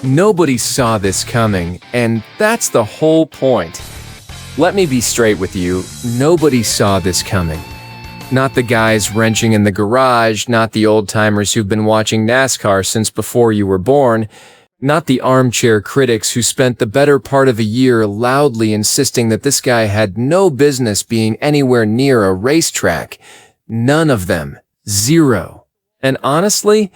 Nobody saw this coming, and that's the whole point. Let me be straight with you, nobody saw this coming. Not the guys wrenching in the garage, not the old-timers who've been watching NASCAR since before you were born, not the armchair critics who spent the better part of a year loudly insisting that this guy had no business being anywhere near a racetrack. None of them. Zero. And honestly,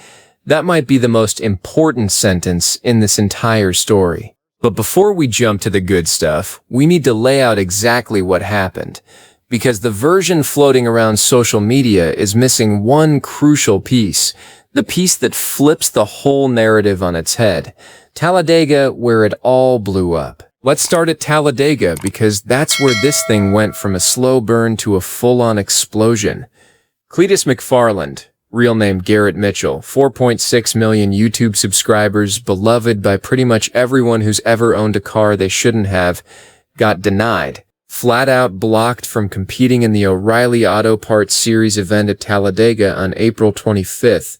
that might be the most important sentence in this entire story. But before we jump to the good stuff, we need to lay out exactly what happened. Because the version floating around social media is missing one crucial piece. The piece that flips the whole narrative on its head. Talladega, where it all blew up. Let's start at Talladega because that's where this thing went from a slow burn to a full-on explosion. CLEETUS McFarland, real name Garrett Mitchell, 4.6 million YouTube subscribers, beloved by pretty much everyone who's ever owned a car they shouldn't have, got denied. Flat out blocked from competing in the O'Reilly Auto Parts Series event at Talladega on April 25th.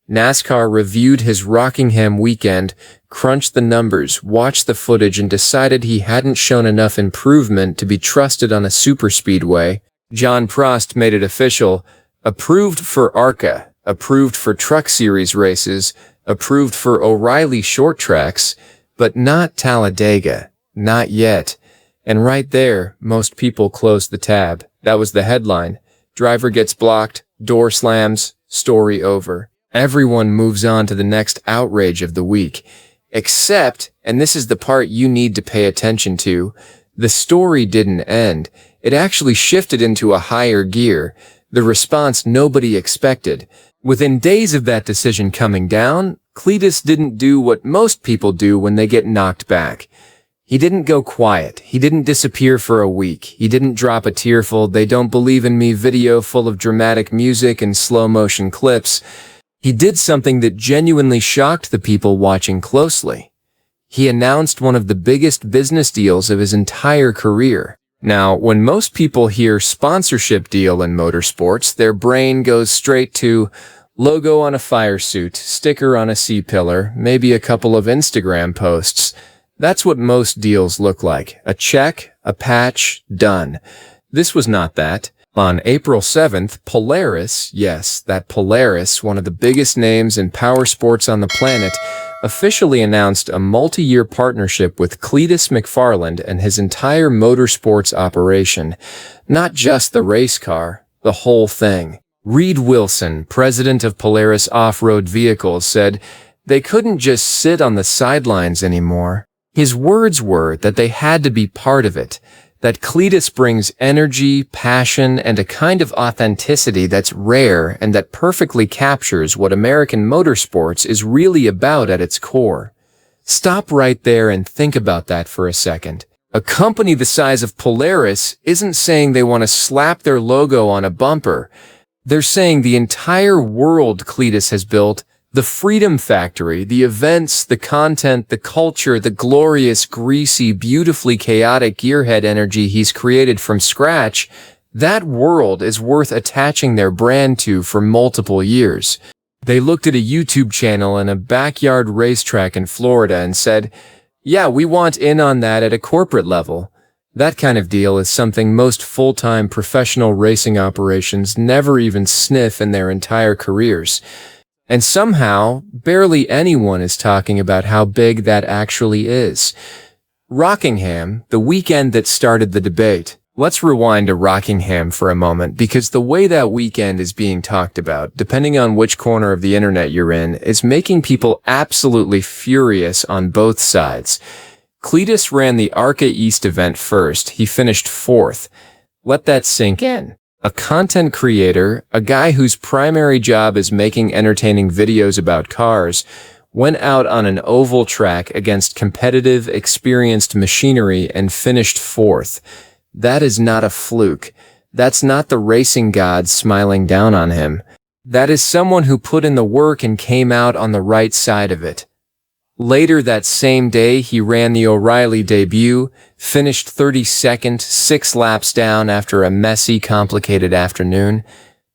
NASCAR reviewed his Rockingham weekend, crunched the numbers, watched the footage, and decided he hadn't shown enough improvement to be trusted on a superspeedway. John Prost made it official. Approved for ARCA, approved for Truck Series races, approved for O'Reilly short tracks, but not Talladega. Not yet. And right there, most people closed the tab. That was the headline. Driver gets blocked, door slams, story over. Everyone moves on to the next outrage of the week. Except, and this is the part you need to pay attention to, the story didn't end. It actually shifted into a higher gear. The response nobody expected. Within days of that decision coming down, CLEETUS didn't do what most people do when they get knocked back. He didn't go quiet. He didn't disappear for a week. He didn't drop a tearful "They Don't Believe in Me" video full of dramatic music and slow-motion clips. He did something that genuinely shocked the people watching closely. He announced one of the biggest business deals of his entire career. Now, when most people hear sponsorship deal in motorsports, their brain goes straight to logo on a fire suit, sticker on a C-pillar, maybe a couple of Instagram posts. That's what most deals look like. A check, a patch, done. This was not that. On April 7th, Polaris, yes, that Polaris, one of the biggest names in power sports on the planet, officially announced a multi-year partnership with CLEETUS McFarland and his entire motorsports operation. Not just the race car, the whole thing. Reed Wilson, president of Polaris Off-Road Vehicles, said they couldn't just sit on the sidelines anymore. His words were that they had to be part of it. That CLEETUS brings energy, passion, and a kind of authenticity that's rare and that perfectly captures what American motorsports is really about at its core. Stop right there and think about that for a second. A company the size of Polaris isn't saying they want to slap their logo on a bumper. They're saying the entire world CLEETUS has built, the Freedom Factory, the events, the content, the culture, the glorious, greasy, beautifully chaotic gearhead energy he's created from scratch, that world is worth attaching their brand to for multiple years. They looked at a YouTube channel and a backyard racetrack in Florida and said, yeah, we want in on that at a corporate level. That kind of deal is something most full-time professional racing operations never even sniff in their entire careers. And somehow, barely anyone is talking about how big that actually is. Rockingham, the weekend that started the debate. Let's rewind to Rockingham for a moment, because the way that weekend is being talked about, depending on which corner of the internet you're in, is making people absolutely furious on both sides. CLEETUS ran the ARCA East event first. He finished 4th. Let that sink in. A content creator, a guy whose primary job is making entertaining videos about cars, went out on an oval track against competitive, experienced machinery and finished 4th. That is not a fluke. That's not the racing gods smiling down on him. That is someone who put in the work and came out on the right side of it. Later that same day, he ran the O'Reilly debut, finished 32nd, 6 laps down after a messy, complicated afternoon.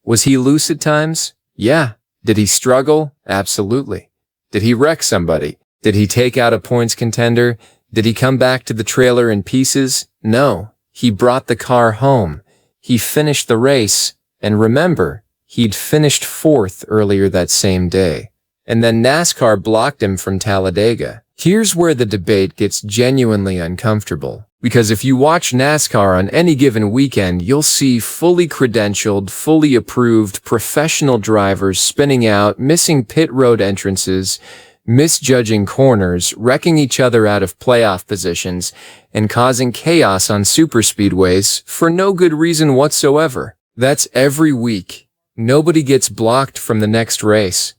Was he loose at times? Yeah. Did he struggle? Absolutely. Did he wreck somebody? Did he take out a points contender? Did he come back to the trailer in pieces? No. He brought the car home. He finished the race. And remember, he'd finished fourth earlier that same day. And then NASCAR blocked him from Talladega. Here's where the debate gets genuinely uncomfortable. Because if you watch NASCAR on any given weekend, you'll see fully credentialed, fully approved professional drivers spinning out, missing pit road entrances, misjudging corners, wrecking each other out of playoff positions, and causing chaos on superspeedways for no good reason whatsoever. That's every week. Nobody gets blocked from the next race.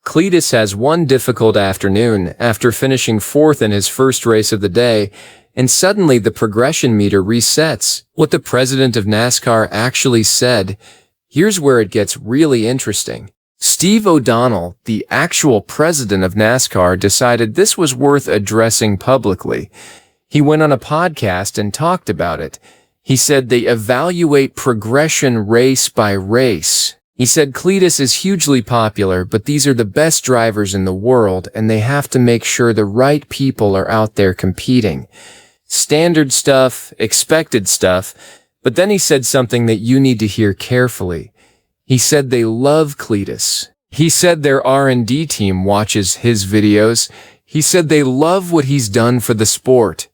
CLEETUS has one difficult afternoon after finishing fourth in his first race of the day, and suddenly the progression meter resets. What the president of NASCAR actually said, here's where it gets really interesting. Steve O'Donnell, the actual president of NASCAR, decided this was worth addressing publicly. He went on a podcast and talked about it. He said they evaluate progression race by race. He said CLEETUS is hugely popular, but these are the best drivers in the world, and they have to make sure the right people are out there competing. Standard stuff, expected stuff, but then he said something that you need to hear carefully. He said they love CLEETUS. He said their R&D team watches his videos. He said they love what he's done for the sport.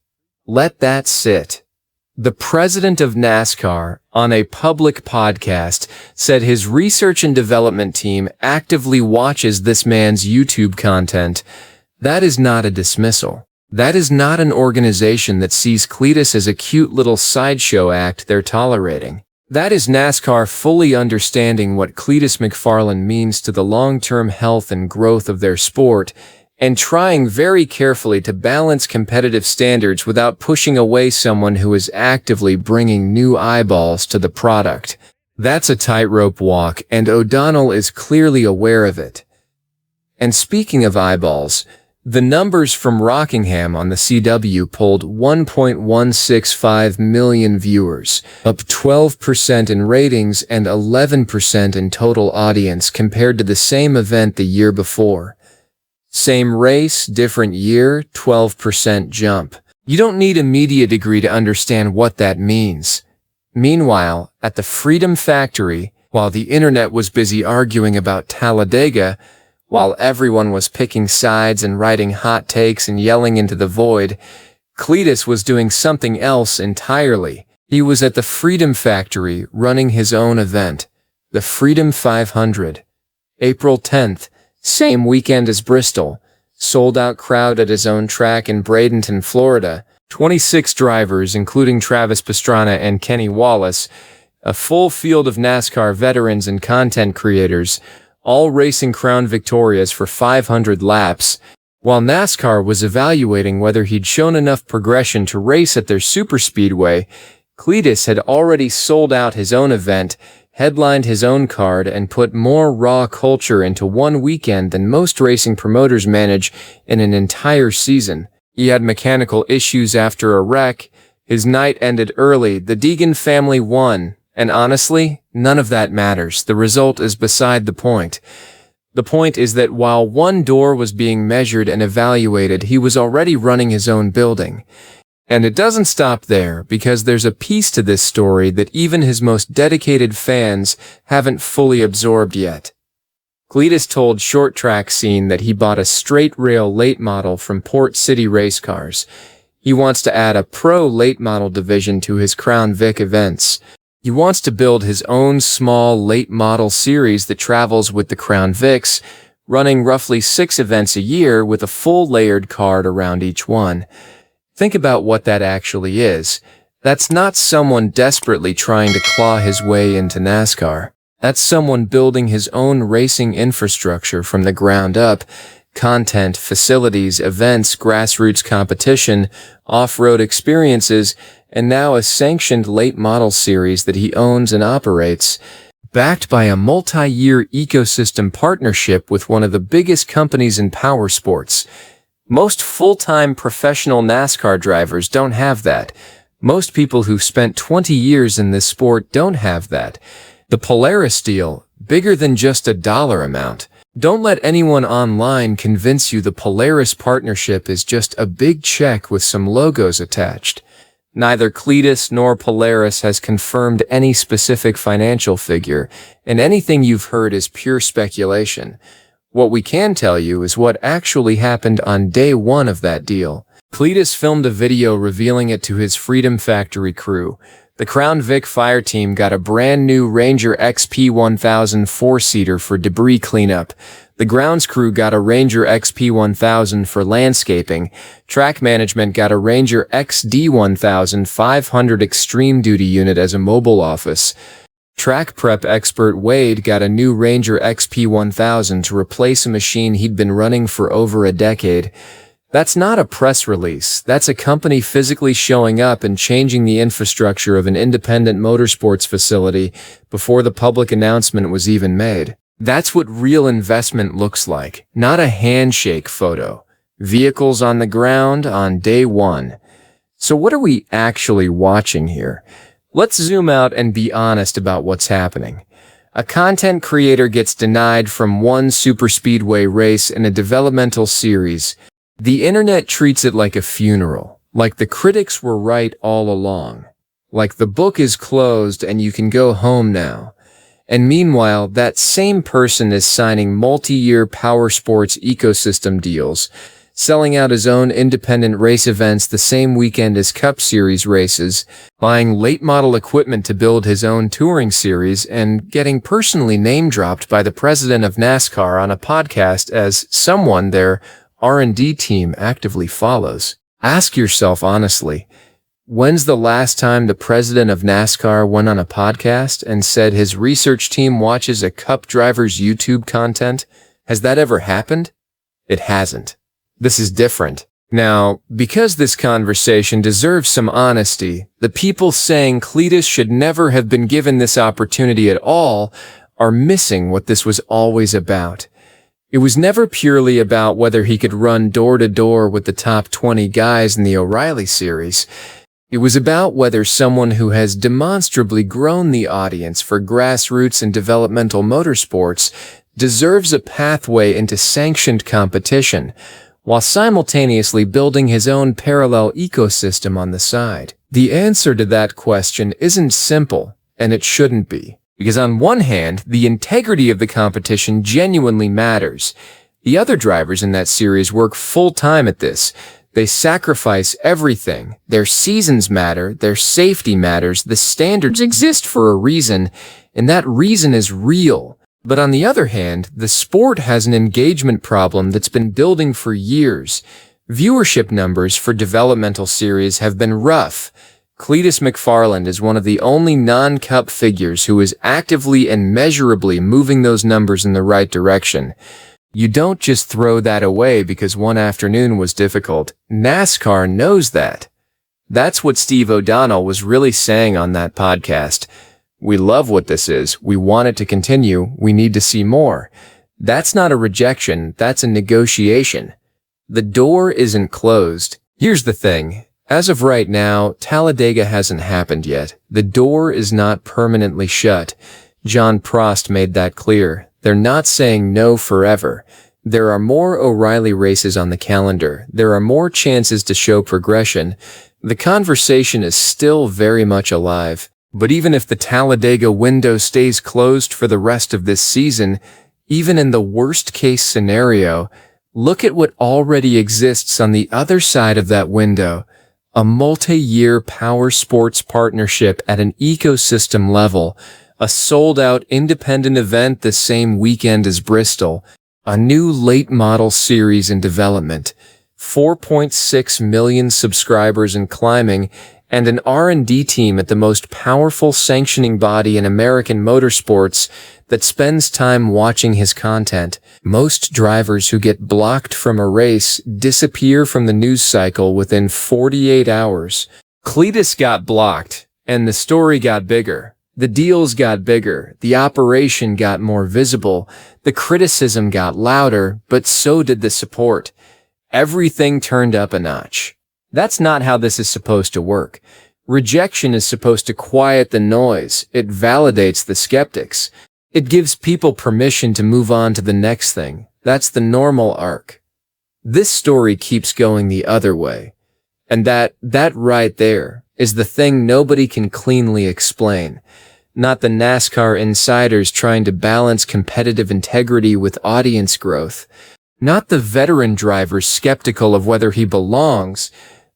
Let that sit. The president of NASCAR, on a public podcast, said his research and development team actively watches this man's YouTube content. That is not a dismissal. That is not an organization that sees CLEETUS as a cute little sideshow act they're tolerating. That is NASCAR fully understanding what Cleetus McFarland means to the long-term health and growth of their sport, and trying very carefully to balance competitive standards without pushing away someone who is actively bringing new eyeballs to the product. That's a tightrope walk, and O'Donnell is clearly aware of it. And speaking of eyeballs, the numbers from Rockingham on the CW polled 1.165 million viewers, up 12% in ratings and 11% in total audience compared to the same event the year before. Same race, different year, 12% jump. You don't need a media degree to understand what that means. Meanwhile, at the Freedom Factory, while the internet was busy arguing about Talladega, while everyone was picking sides and writing hot takes and yelling into the void, CLEETUS was doing something else entirely. He was at the Freedom Factory running his own event, the Freedom 500. April 10th, same weekend as Bristol, sold-out crowd at his own track in Bradenton, Florida, 26 drivers including Travis Pastrana and Kenny Wallace, a full field of NASCAR veterans and content creators, all racing Crown Victorias for 500 laps. While NASCAR was evaluating whether he'd shown enough progression to race at their superspeedway, CLEETUS had already sold out his own event, headlined his own card, and put more raw culture into one weekend than most racing promoters manage in an entire season. He had mechanical issues after a wreck, his night ended early, the Deegan family won, and honestly, none of that matters. The result is beside the point. The point is that while one door was being measured and evaluated, he was already running his own building. And it doesn't stop there, because there's a piece to this story that even his most dedicated fans haven't fully absorbed yet. CLEETUS told Short Track Scene that he bought a straight-rail late model from Port City Race Cars. He wants to add a pro late model division to his Crown Vic events. He wants to build his own small late model series that travels with the Crown Vics, running roughly 6 events a year with a full layered card around each one. Think about what that actually is. That's not someone desperately trying to claw his way into NASCAR. That's someone building his own racing infrastructure from the ground up. Content, facilities, events, grassroots competition, off-road experiences, and now a sanctioned late model series that he owns and operates, backed by a multi-year ecosystem partnership with one of the biggest companies in power sports. Most full-time professional NASCAR drivers don't have that. Most people who've spent 20 years in this sport don't have that. The Polaris deal, bigger than just a dollar amount. Don't let anyone online convince you the Polaris partnership is just a big check with some logos attached. Neither CLEETUS nor Polaris has confirmed any specific financial figure, and anything you've heard is pure speculation. What we can tell you is what actually happened on day one of that deal. CLEETUS filmed a video revealing it to his Freedom Factory crew. The Crown Vic fire team got a brand new Ranger XP 1000 4-seater for debris cleanup. The grounds crew got a Ranger XP 1000 for landscaping. Track management got a Ranger XD 1500 500 extreme duty unit as a mobile office. Track prep expert Wade got a new Ranger XP 1000 to replace a machine he'd been running for over a decade. That's not a press release. That's a company physically showing up and changing the infrastructure of an independent motorsports facility before the public announcement was even made. That's what real investment looks like, not a handshake photo. Vehicles on the ground on day one. So what are we actually watching here? Let's zoom out and be honest about what's happening. A content creator gets denied from one superspeedway race in a developmental series. The internet treats it like a funeral, like the critics were right all along, like the book is closed and you can go home now. And meanwhile, that same person is signing multi-year power sports ecosystem deals, selling out his own independent race events the same weekend as Cup Series races, buying late-model equipment to build his own touring series, and getting personally name-dropped by the president of NASCAR on a podcast as someone their R&D team actively follows. Ask yourself honestly, when's the last time the president of NASCAR went on a podcast and said his research team watches a Cup driver's YouTube content? Has that ever happened? It hasn't. This is different. Now, because this conversation deserves some honesty, the people saying CLEETUS should never have been given this opportunity at all are missing what this was always about. It was never purely about whether he could run door-to-door with the top 20 guys in the O'Reilly series. It was about whether someone who has demonstrably grown the audience for grassroots and developmental motorsports deserves a pathway into sanctioned competition, while simultaneously building his own parallel ecosystem on the side. The answer to that question isn't simple, and it shouldn't be. Because on one hand, the integrity of the competition genuinely matters. The other drivers in that series work full-time at this. They sacrifice everything. Their seasons matter, their safety matters, the standards exist for a reason, and that reason is real. But on the other hand, the sport has an engagement problem that's been building for years. Viewership numbers for developmental series have been rough. CLEETUS McFarland is one of the only non-Cup figures who is actively and measurably moving those numbers in the right direction. You don't just throw that away because one afternoon was difficult. NASCAR knows that. That's what Steve O'Donnell was really saying on that podcast. We love what this is. We want it to continue. We need to see more. That's not a rejection. That's a negotiation. The door isn't closed. Here's the thing. As of right now, Talladega hasn't happened yet. The door is not permanently shut. John Prost made that clear. They're not saying no forever. There are more O'Reilly races on the calendar. There are more chances to show progression. The conversation is still very much alive. But even if the Talladega window stays closed for the rest of this season, even in the worst-case scenario, look at what already exists on the other side of that window. A multi-year power sports partnership at an ecosystem level, a sold-out independent event the same weekend as Bristol, a new late-model series in development, 4.6 million subscribers and climbing, and an R&D team at the most powerful sanctioning body in American motorsports that spends time watching his content. Most drivers who get blocked from a race disappear from the news cycle within 48 hours. CLEETUS got blocked, and the story got bigger. The deals got bigger, the operation got more visible, the criticism got louder, but so did the support. Everything turned up a notch. That's not how this is supposed to work. Rejection is supposed to quiet the noise. It validates the skeptics. It gives people permission to move on to the next thing. That's the normal arc. This story keeps going the other way. And that right there is the thing nobody can cleanly explain. Not the NASCAR insiders trying to balance competitive integrity with audience growth. Not the veteran drivers skeptical of whether he belongs.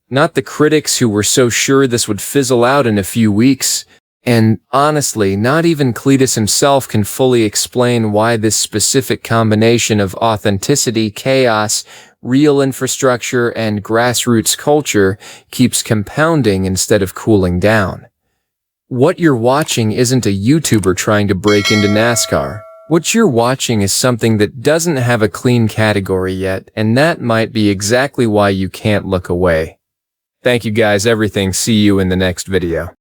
Not the critics who were so sure this would fizzle out in a few weeks. And honestly, not even CLEETUS himself can fully explain why this specific combination of authenticity, chaos, real infrastructure, and grassroots culture keeps compounding instead of cooling down. What you're watching isn't a YouTuber trying to break into NASCAR. What you're watching is something that doesn't have a clean category yet, and that might be exactly why you can't look away. Thank you guys, everything. See you in the next video.